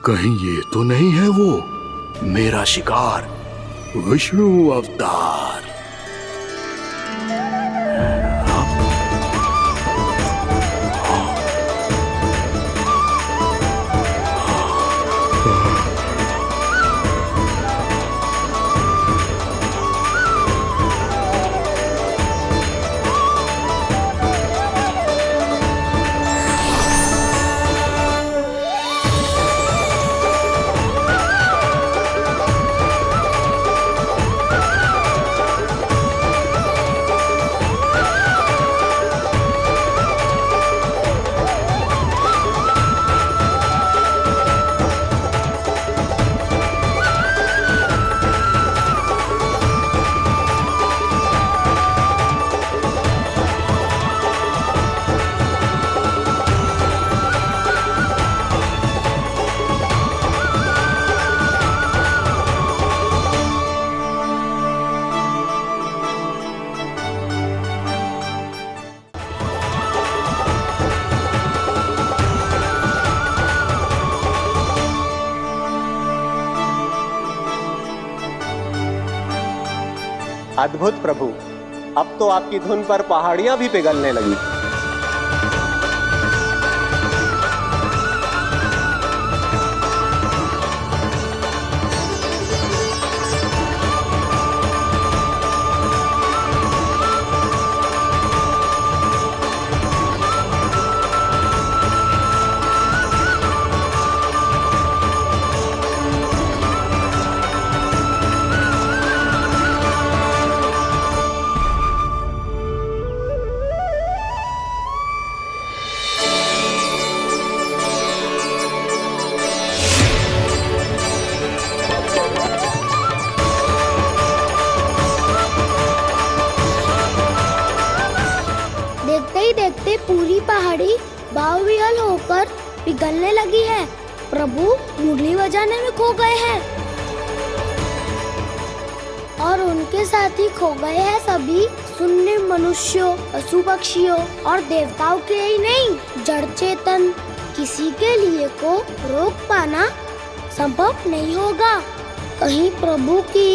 कहीं ये तो नहीं है वो मेरा शिकार, विष्णु अवतार? अद्भुत प्रभु, अब तो आपकी धुन पर पहाड़ियां भी पिघलने लगी। देखते ही देखते पूरी पहाड़ी बावविहल होकर पिघलने लगी है। प्रभु मुरली बजाने में खो गए हैं और उनके साथ ही खो गए हैं सभी सुनने मनुष्यों, पशु पक्षियों और देवताओं के ही नहीं, जड़ चेतन किसी के लिए को रोक पाना संभव नहीं होगा। कहीं प्रभु की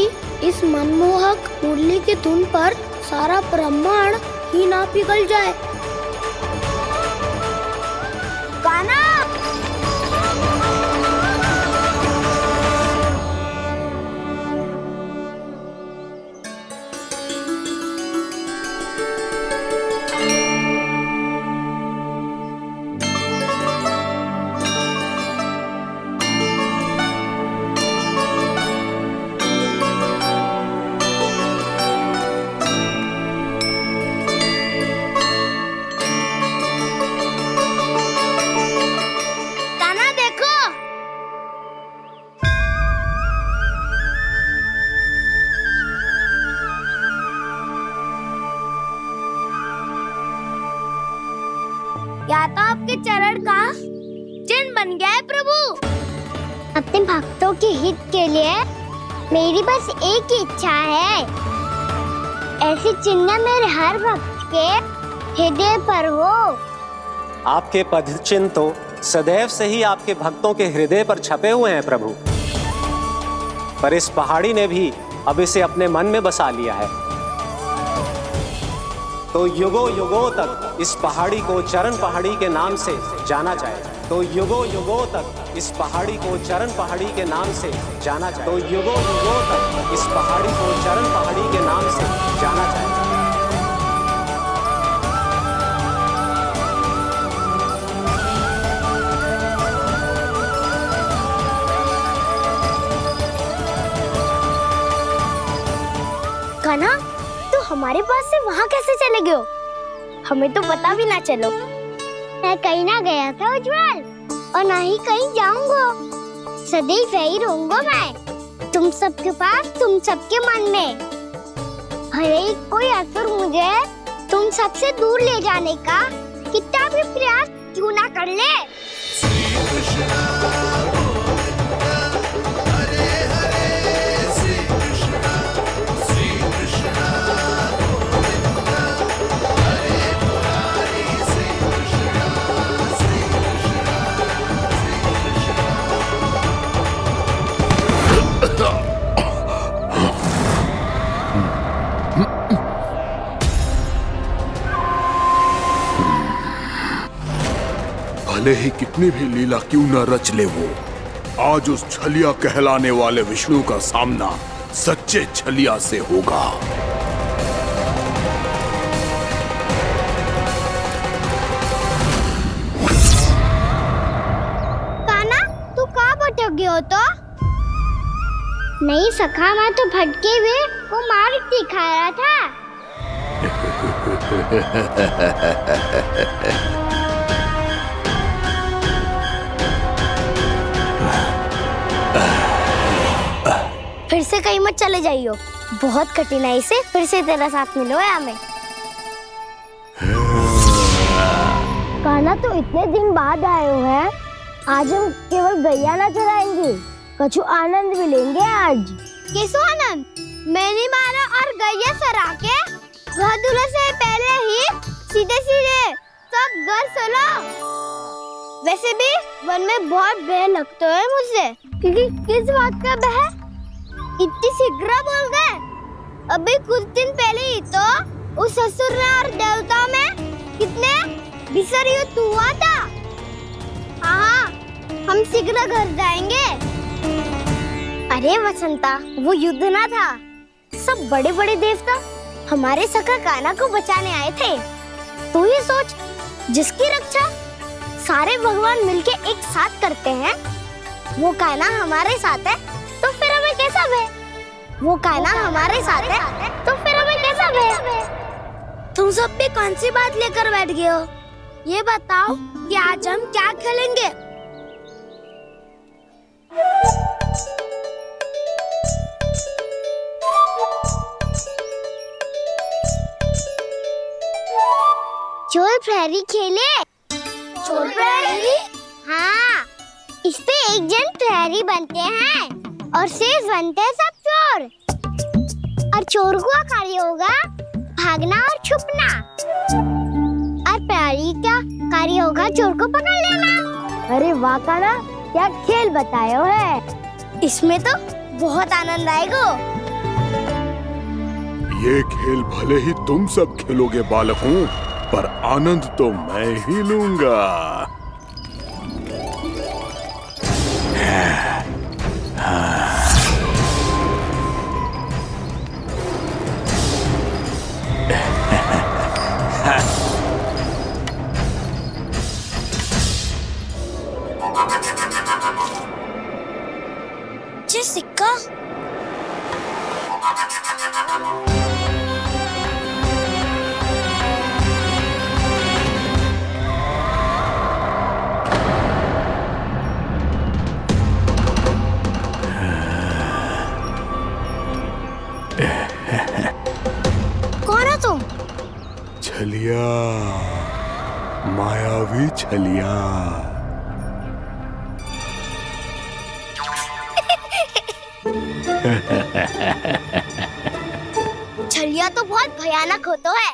इस मनमोहक मुरली की धुन पर सारा ब्रह्मांड ही ना पिघल जाए। गाना या तो आपके चरण का चिन्ह बन गया है प्रभु। अपने भक्तों के हित के लिए मेरी बस एक ही इच्छा है, ऐसी चिन्ह मेरे हर भक्त के हृदय पर हो। आपके पद चिन्ह तो सदैव से ही आपके भक्तों के हृदय पर छपे हुए हैं प्रभु, पर इस पहाड़ी ने भी अब इसे अपने मन में बसा लिया है। तो युगों युगों तक इस पहाड़ी को चरण पहाड़ी के नाम से जाना जाएगा। तो युगों युगों तक इस पहाड़ी को चरण पहाड़ी के नाम से जाना जाए। तो युगों युगों तक इस पहाड़ी को चरण पहाड़ी के नाम से जाना जाए। कान्हा, तू हमारे पास से वहाँ कैसे चले गए हो? हमें तो पता भी ना चलो। मैं कहीं ना गया था उज्जवल, और ना ही कहीं जाऊंगा। सदैव यही रहूंगा मैं, तुम सबके पास, तुम सबके मन में। भले ही कोई असुर मुझे तुम सबसे दूर ले जाने का कितना भी प्रयास क्यों ना कर ले। भले ही कितनी भी लीला क्यों न रच ले वो, आज उस छलिया कहलाने वाले विष्णु का सामना सच्चे छलिया से होगा। कान्हा, तू कहाँ भटक गए हो? तो नहीं सखा, मैं तो भटके हुए वो मार्ग दिखा रहा था। फिर से कहीं मत चले जाइयो, बहुत कठिनाई से फिर से तेरा साथ मिलो है हमें। कान्हा, तो इतने दिन बाद आए हो हैं, आज हम केवल गैया ना चराएंगे, कछु आनंद भी लेंगे आज। किसो आनंद? मैंने मारा और गैया चरा के वह दूल्हे से पहले ही सीधे सीधे सब घर चलो। वैसे भी वन में बहुत भय लगता है मुझे। क्योंकि किस बात का भय? इतनी शीघ्र बोल गए। अभी कुछ दिन पहले ही तो उस असुर और देवताओं में कितने भीषण युद्ध हुआ था। हाँ, हम शीघ्र घर जाएंगे। अरे वसंता, वो युद्ध ना था, सब बड़े बड़े देवता हमारे सखा कान्हा को बचाने आए थे। तू ही सोच, जिसकी रक्षा सारे भगवान मिलके एक साथ करते हैं, वो कान्हा हमारे साथ है, तो फिर हमें कैसा भय? वो कान्हा हमारे साथ है, तो फिर हमें कैसा भय? तुम सब भी कौन सी बात लेकर बैठ गए हो? ये बताओ कि आज हम क्या खेलेंगे? चोर प्रहरी खेले? चोर प्रहरी? हाँ, इस पे एक जन प्रहरी बनते हैं और शेष बनते हैं सब चोर। और चोर का कार्य होगा भागना और छुपना, और प्रहरी का कार्य होगा चोर को पकड़ लेना। अरे वाह कान्हा, क्या खेल बताया है। इसमें तो बहुत आनंद आएगा। ये खेल भले ही तुम सब खेलोगे बालकों, पर आनंद तो मैं ही लूंगा। जी सिक्का। कौन हो तुम? छलिया, मायावी छलिया। छलिया तो बहुत भयानक होता है,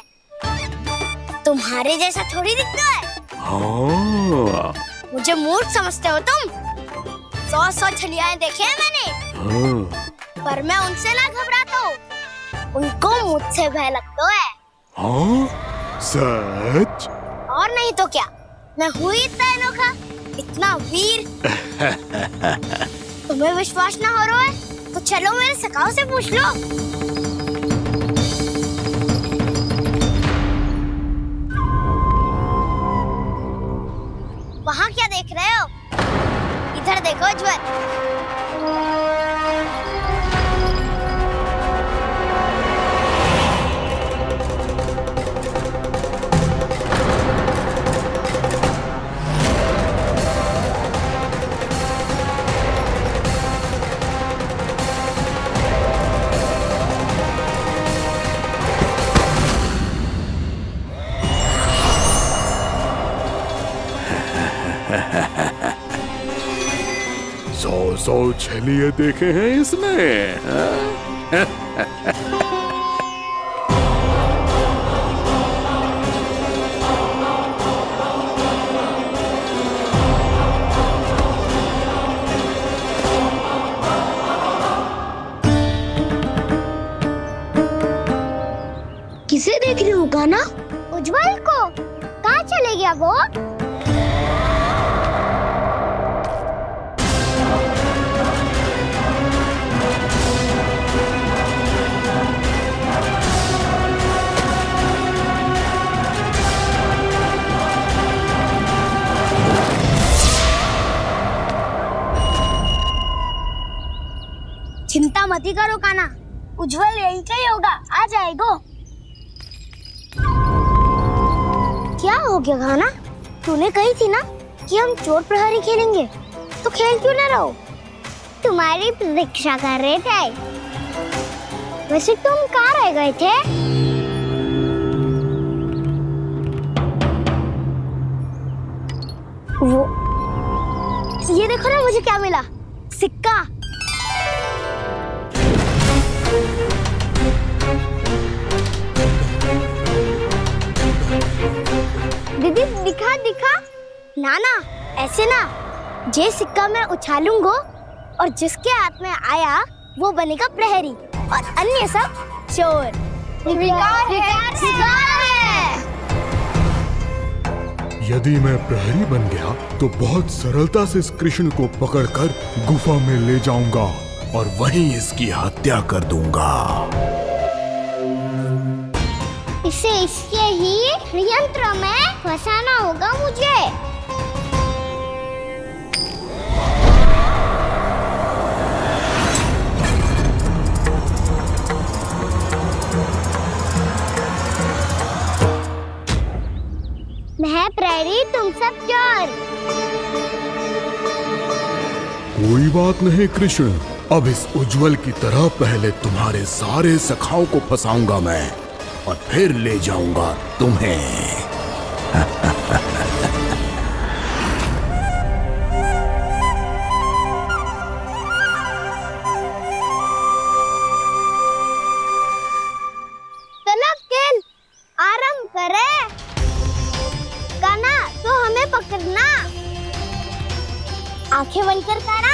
तुम्हारे जैसा थोड़ी दिखता है। हाँ। मुझे मूर्ख समझते हो तुम? 100 छलियाएं देखे हैं मैंने। हाँ। पर मैं उनसे ना घबराता हूँ, उनको मुझसे भय लगता है। हाँ? सच? और नहीं तो क्या, मैं हूँ इतना अनोखा इतना वीर। तुम्हें विश्वास ना हो रहा है तो चलो मेरे सखाओं से पूछ लो। वहाँ क्या देख रहे हो? इधर देखो उज्जवल। सौ छलिए देखे हैं इसने। किसे देख रही हूँ कान्हा? उज्जवल को। कहाँ चले गया वो? चिंता मत करो कान्हा, उज्जवल यहीं का ही होगा, आ जाएगा। क्या हो गया कान्हा? तूने कही थी ना कि हम चोर प्रहरी खेलेंगे, तो खेल क्यों ना रहो? तुम्हारी प्रतीक्षा कर रहे थे। वैसे तुम कहाँ रह गए थे? वो ये देखो ना, मुझे क्या मिला? सिक्का। दीदी दिखा दिखा। ना ना, ऐसे ना। जे सिक्का मैं उछालूंगा और जिसके हाथ में आया वो बनेगा प्रहरी और अन्य सब चोर। शिकार है। यदि मैं प्रहरी बन गया तो बहुत सरलता से इस कृष्ण को पकड़कर गुफा में ले जाऊंगा और वहीं इसकी हत्या कर दूंगा। इसे इसके ही यंत्र में फंसाना होगा मुझे। मैं प्रहरी, तुम सब चोर। कोई बात नहीं कृष्ण, अब इस उज्जवल की तरह पहले तुम्हारे सारे सखाओं को फंसाऊंगा मैं और फिर ले जाऊंगा तुम्हें। चलो खेल आरंभ करें। कान्हा तो हमें पकड़ना। आंखें बंद कर कान्हा।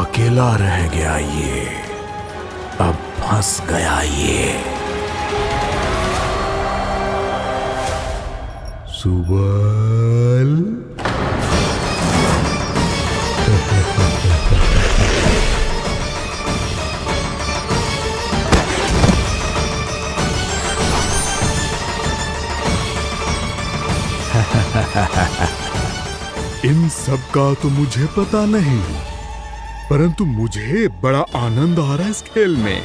अकेला रह गया ये, अब फंस गया ये। सुबल। इन सब का तो मुझे पता नहीं, परंतु मुझे बड़ा आनंद आ रहा है इस खेल में।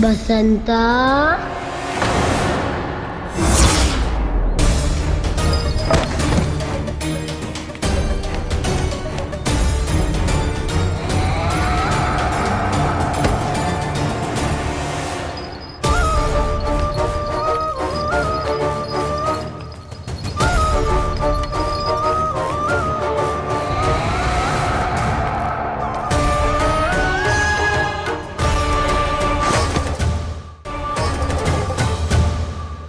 बसंता,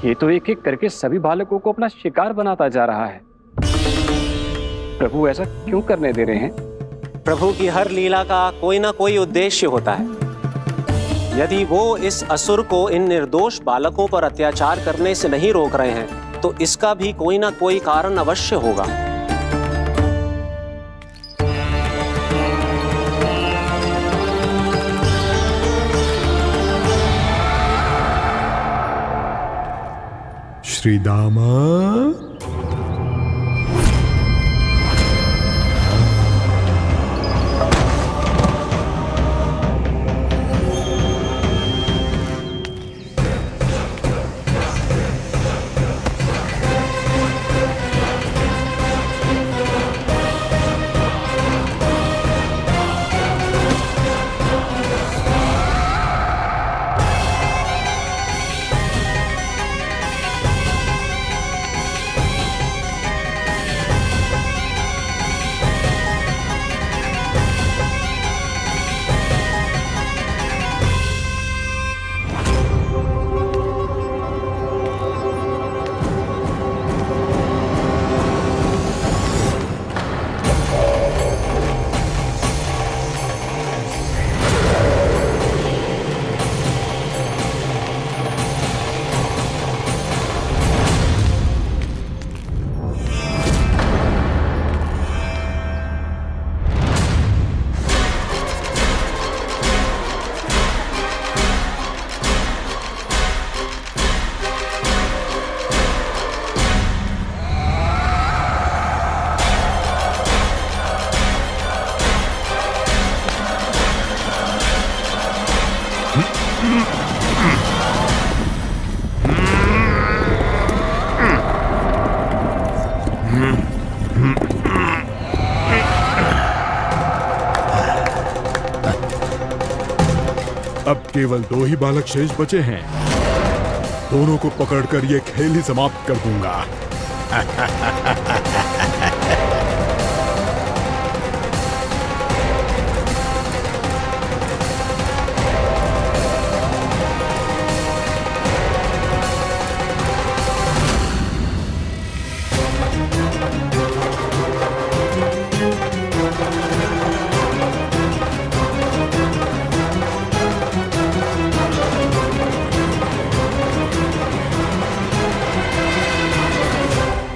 ये तो एक एक करके सभी बालकों को अपना शिकार बनाता जा रहा है। प्रभु ऐसा क्यों करने दे रहे हैं? प्रभु की हर लीला का कोई ना कोई उद्देश्य होता है। यदि वो इस असुर को इन निर्दोष बालकों पर अत्याचार करने से नहीं रोक रहे हैं तो इसका भी कोई ना कोई कारण अवश्य होगा। श्री दामा, अब केवल 2 ही बालक शेष बचे हैं। दोनों को पकड़कर ये खेल ही समाप्त कर दूंगा।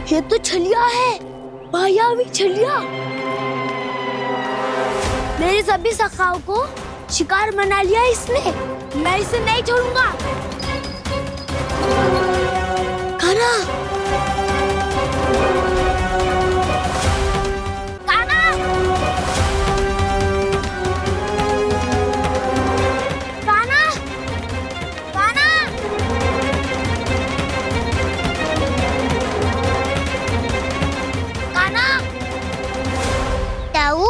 ये तो छलिया है, मायावी छलिया। मेरे सभी सखाओं को शिकार बना लिया इसने। मैं इसे नहीं छोड़ूंगा। कान्हा, कान्हा, कान्हा, कान्हा। कान्हा, ताऊ,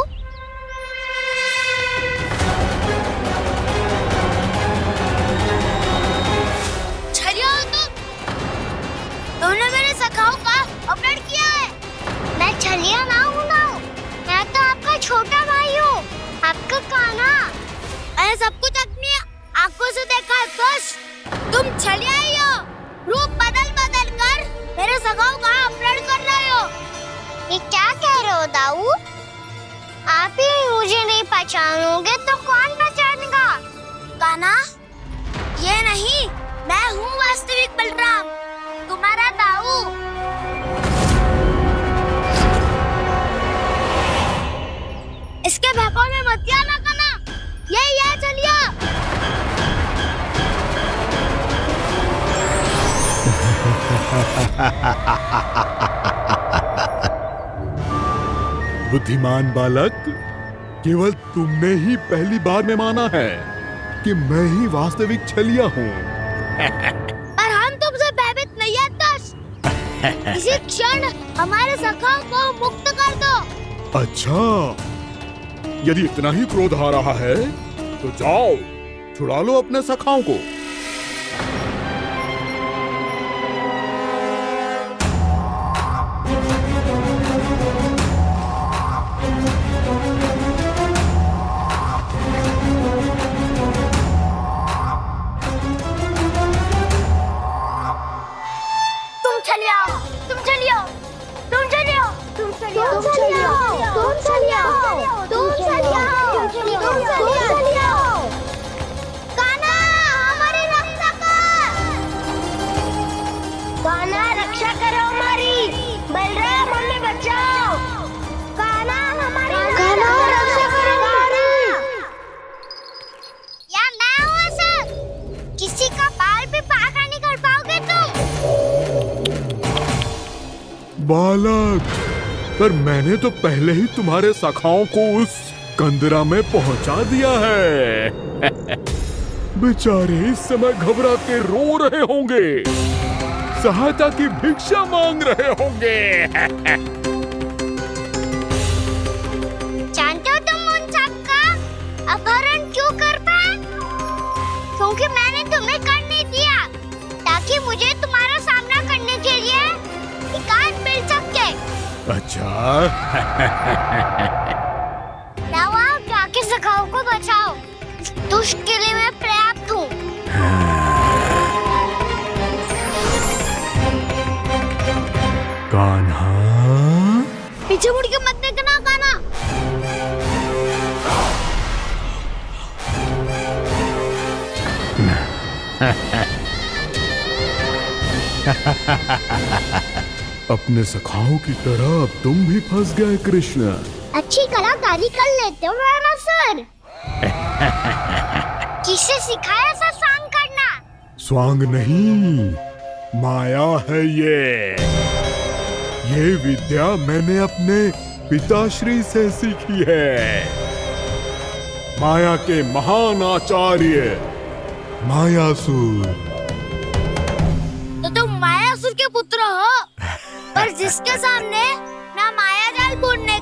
छलिया हो तुम? तुमने मेरे सखाओं का अपहरण किया है। मैं छलिया ना हूँ ना, मैं तो आपका छोटा भाई हूँ, आपका कान्हा। मैंने सब कुछ अपनी आंखों से देखा है। बस तुम छलिया ही हो। रूप बदल बदल कर मेरे सखाओं का अपहरण कर रहे हो। ये क्या कह रहे हो दाऊ? आप ही मुझे नहीं पहचानोगे तो कौन पहचानेगा? कान्हा, ये नहीं, मैं हूँ वास्तविक बलराम, तुम्हारा दाऊ। इसके भौकाल में मत आना कान्हा, यही है चलिया। बुद्धिमान बालक, केवल तुमने ही पहली बार में माना है कि मैं ही वास्तविक छलिया हूँ। पर हम तुमसे भयभीत नहीं है दस। इसी क्षण हमारे सखाओं को मुक्त कर दो। अच्छा, यदि इतना ही क्रोध आ रहा है तो जाओ छुड़ा लो अपने सखाओं को। तुम चलिए तुम चलिए तुम चलिए तुम चलिए तुम चलिए तुम चलिए तुम चलिए तुम चलिए कान्हा हमारी रक्षा कर। कान्हा रक्षा करो हमारी। बलराम हमें बचाओ। कान्हा हमारी रक्षा करो हमारी। या मैं हूँ सर। किसी का बाल भी पाका नहीं कर पाओगे तुम। बालक, पर मैंने तो पहले ही तुम्हारे सखाओं को उस कंदरा में पहुंचा दिया है। बेचारे इस समय घबरा के रो रहे होंगे, सहायता की भिक्षा मांग रहे होंगे। जानते हो तुम उन सबका अपहरण क्यों कर पाए? क्योंकि मैंने तुम्हें कर नहीं दिया, ताकि मुझे तुम्हारा सामना करने के लिए एकांत मिल सके। अच्छा। जाओ जाके सखाओं को बचाओ। दुष्ट के लिए मैं पर्याप्त हूँ। कान्हा, पीछे मुड़ के मत देखना कान्हा। अपने सखाओं की तरह अब तुम भी फंस गए कृष्ण। अच्छी कलाकारी कर लेते हो रावणासुर। किससे सिखाया ऐसा स्वांग करना? स्वांग नहीं, माया है ये विद्या मैंने अपने पिताश्री से सीखी है। माया के महान आचार्य मायासुर। तो तुम मायासुर के पुत्र हो, पर जिसके सामने ना माया जाल बुनने